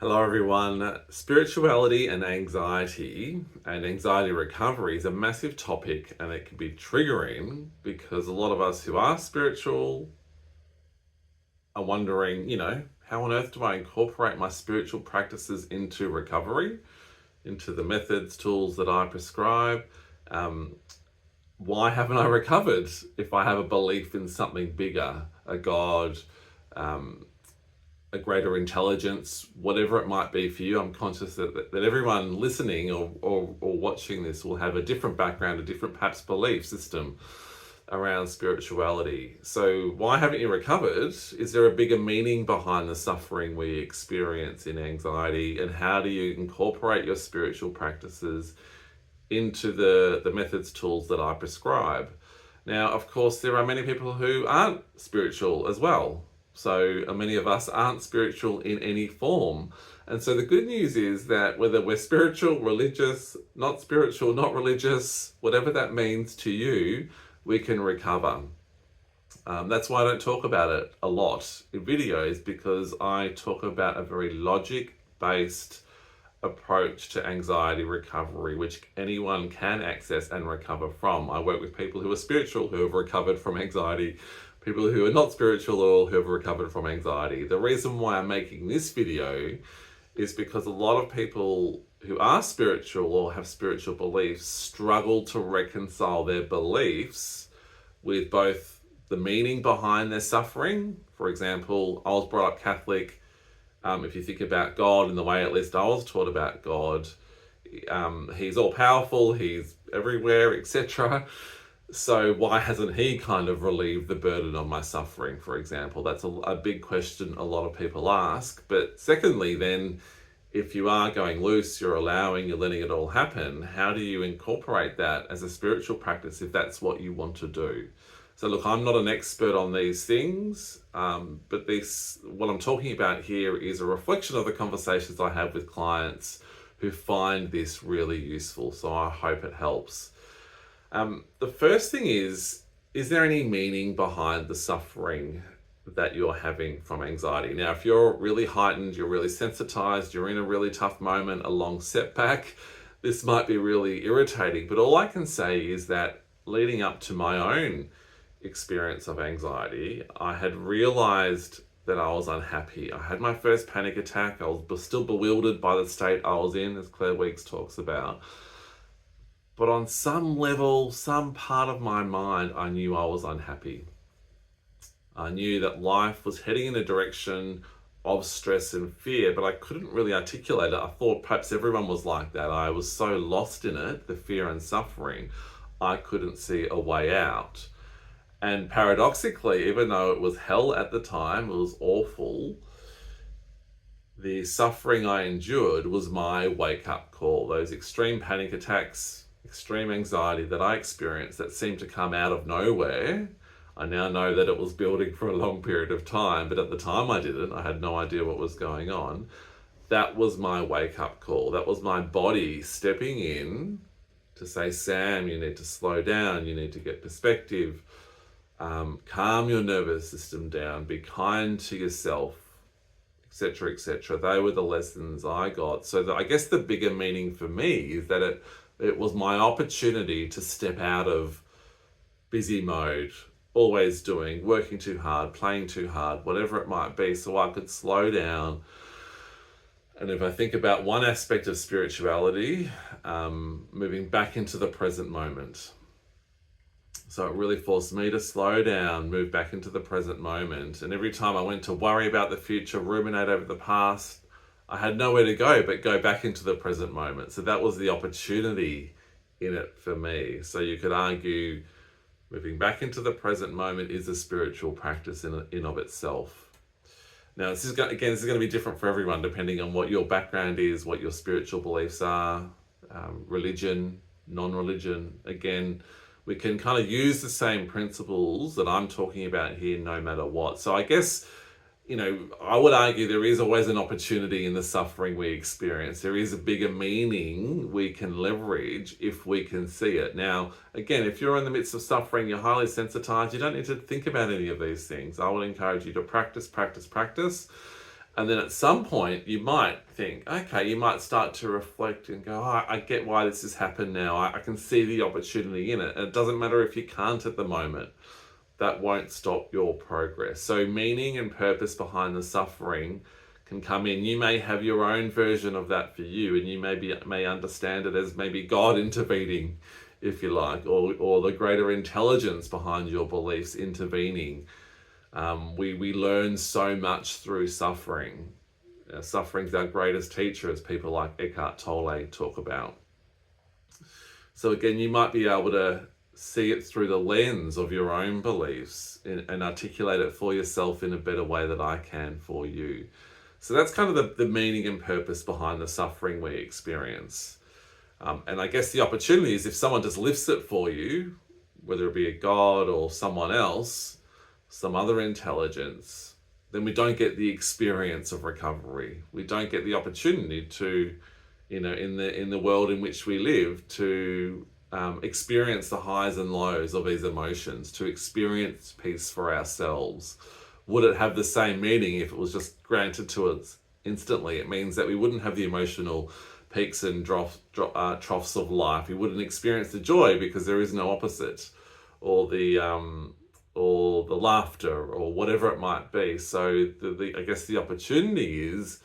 Hello, everyone. Spirituality and anxiety recovery is a massive topic, and it can be triggering because a lot of us who are spiritual are wondering, how on earth do I incorporate my spiritual practices into recovery, into the methods, tools that I prescribe? Um, why haven't I recovered if I have a belief in something bigger, a God? Um, a greater intelligence, whatever it might be for you. I'm conscious that everyone listening or watching this will have a different background, a different perhaps belief system around spirituality. So why haven't you recovered? Is there a bigger meaning behind the suffering we experience in anxiety? And how do you incorporate your spiritual practices into the methods, tools that I prescribe? Now, of course, there are many people who aren't spiritual as well. So many of us aren't spiritual in any form. And so the good news is that whether we're spiritual, religious, not religious, whatever that means to you, we can recover. That's why I don't talk about it a lot in videos, because I talk about a very logic-based approach to anxiety recovery, which anyone can access and recover from. I work with people who are spiritual who have recovered from anxiety, people who are not spiritual or who have recovered from anxiety. The reason why I'm making this video is because a lot of people who are spiritual or have spiritual beliefs struggle to reconcile their beliefs with both the meaning behind their suffering. For example, I was brought up Catholic. If you think about God in the way at least I was taught about God, he's all powerful, he's everywhere, etc. So why hasn't he kind of relieved the burden of my suffering, for example? That's a big question a lot of people ask. But secondly, then, if you are going loose, you're allowing, you're letting it all happen, how do you incorporate that as a spiritual practice if that's what you want to do? So look, I'm not an expert on these things, but what I'm talking about here is a reflection of the conversations I have with clients who find this really useful. So I hope it helps. The first thing is there any meaning behind the suffering that you're having from anxiety? Now, if you're really heightened, you're really sensitized, you're in a really tough moment, a long setback, this might be really irritating. But all I can say is that leading up to my own experience of anxiety, I had realized that I was unhappy. I had my first panic attack. I was still bewildered by the state I was in, as Claire Weeks talks about. But on some level, some part of my mind, I knew I was unhappy. I knew that life was heading in a direction of stress and fear, but I couldn't really articulate it. I thought perhaps everyone was like that. I was so lost in it, the fear and suffering, I couldn't see a way out. And paradoxically, even though it was hell at the time, it was awful, the suffering I endured was my wake-up call. Those extreme panic attacks, extreme anxiety that I experienced that seemed to come out of nowhere. I now know that it was building for a long period of time, but at the time I didn't. I had no idea what was going on. That was my wake-up call. That was my body stepping in to say, Sam, you need to slow down. You need to get perspective. Calm your nervous system down. Be kind to yourself, etc., etc. They were the lessons I got. So I guess the bigger meaning for me is that it was my opportunity to step out of busy mode, always doing, working too hard, playing too hard, whatever it might be, so I could slow down. And if I think about one aspect of spirituality, moving back into the present moment. So it really forced me to slow down, move back into the present moment. And every time I went to worry about the future, ruminate over the past, I had nowhere to go but go back into the present moment. So that was the opportunity in it for me. So you could argue moving back into the present moment is a spiritual practice in of itself. Now, this is going to be different for everyone depending on what your background is, what your spiritual beliefs are, religion, non-religion. Again, we can kind of use the same principles that I'm talking about here no matter what. So I guess, I would argue there is always an opportunity in the suffering we experience. There is a bigger meaning we can leverage if we can see it. Now, again, if you're in the midst of suffering, you're highly sensitized, you don't need to think about any of these things. I would encourage you to practice, And then at some point, you might think, okay, you might start to reflect and go, oh, I get why this has happened now. I can see the opportunity in it. It doesn't matter if you can't at the moment. That won't stop your progress. So meaning and purpose behind the suffering can come in. You may have your own version of that for you, and you may understand it as maybe God intervening, if you like, or the greater intelligence behind your beliefs intervening. We learn so much through suffering. Suffering's our greatest teacher, as people like Eckhart Tolle talk about. So again, you might be able to see it through the lens of your own beliefs and articulate it for yourself in a better way that I can for you. So that's kind of the meaning and purpose behind the suffering we experience. And I guess the opportunity is if someone just lifts it for you, whether it be a God or someone else, some other intelligence, then we don't get the experience of recovery. We don't get the opportunity to, in the world in which we live, to experience the highs and lows of these emotions, to experience peace for ourselves. Would it have the same meaning if it was just granted to us instantly? It means that we wouldn't have the emotional peaks and troughs of life. We wouldn't experience the joy because there is no opposite, or the laughter, or whatever it might be. So I guess the opportunity is,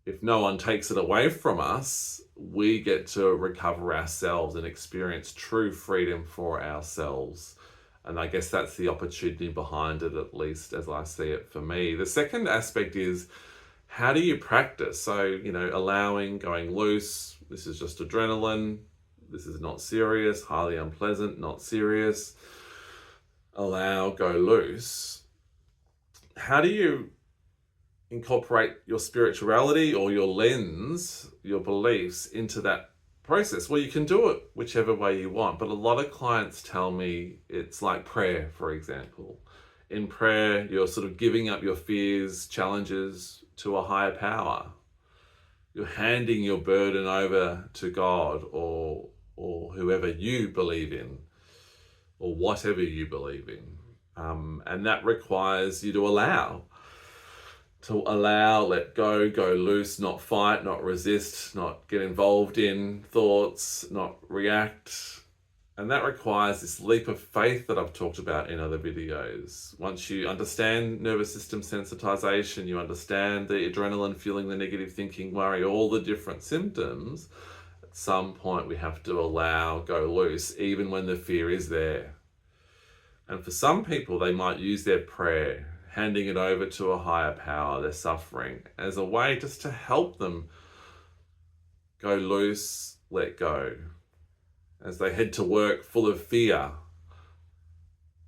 if no one takes it away from us, we get to recover ourselves and experience true freedom for ourselves. And I guess that's the opportunity behind it, at least as I see it for me. The second aspect is, how do you practice? So, allowing, going loose. This is just adrenaline. This is not serious, highly unpleasant, not serious. Allow, go loose. How do you incorporate your spirituality or your lens, your beliefs into that process? Well, you can do it whichever way you want, but a lot of clients tell me it's like prayer, for example. In prayer, you're sort of giving up your fears, challenges to a higher power. You're handing your burden over to God or whoever you believe in, or whatever you believe in. And that requires you to allow, let go, go loose, not fight, not resist, not get involved in thoughts, not react. And that requires this leap of faith that I've talked about in other videos. Once you understand nervous system sensitization, you understand the adrenaline feeling, the negative thinking, worry, all the different symptoms, at some point we have to allow, go loose, even when the fear is there. And for some people, they might use their prayer, handing it over to a higher power, their suffering, as a way just to help them go loose, let go. As they head to work full of fear,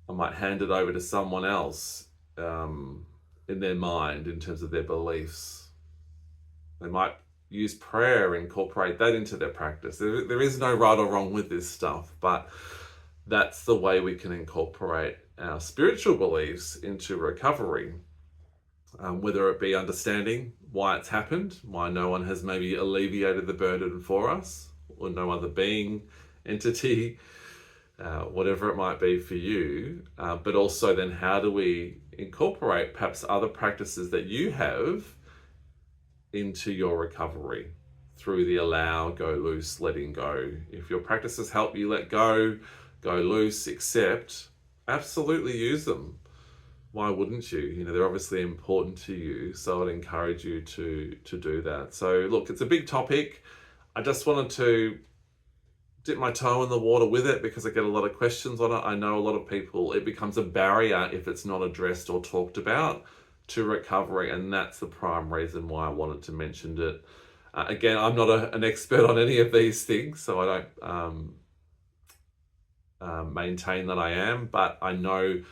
I might hand it over to someone else in their mind in terms of their beliefs. They might use prayer, incorporate that into their practice. There is no right or wrong with this stuff, but that's the way we can incorporate our spiritual beliefs into recovery, whether it be understanding why it's happened, why no one has maybe alleviated the burden for us, or no other being, entity, whatever it might be for you, but also then how do we incorporate perhaps other practices that you have into your recovery through the allow, go loose, letting go. If your practices help you let go, go loose, accept, absolutely use them. Why wouldn't you? They're obviously important to you, so I'd encourage you to do that. So look, it's a big topic. I just wanted to dip my toe in the water with it because I get a lot of questions on it. I know a lot of people, it becomes a barrier if it's not addressed or talked about to recovery, and that's the prime reason why I wanted to mention it. Again, I'm not an expert on any of these things, so I don't maintain that I am, but I know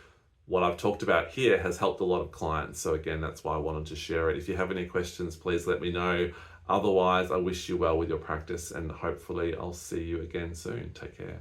what I've talked about here has helped a lot of clients. So again, that's why I wanted to share it. If you have any questions, please let me know. Otherwise, I wish you well with your practice, and hopefully I'll see you again soon. Take care.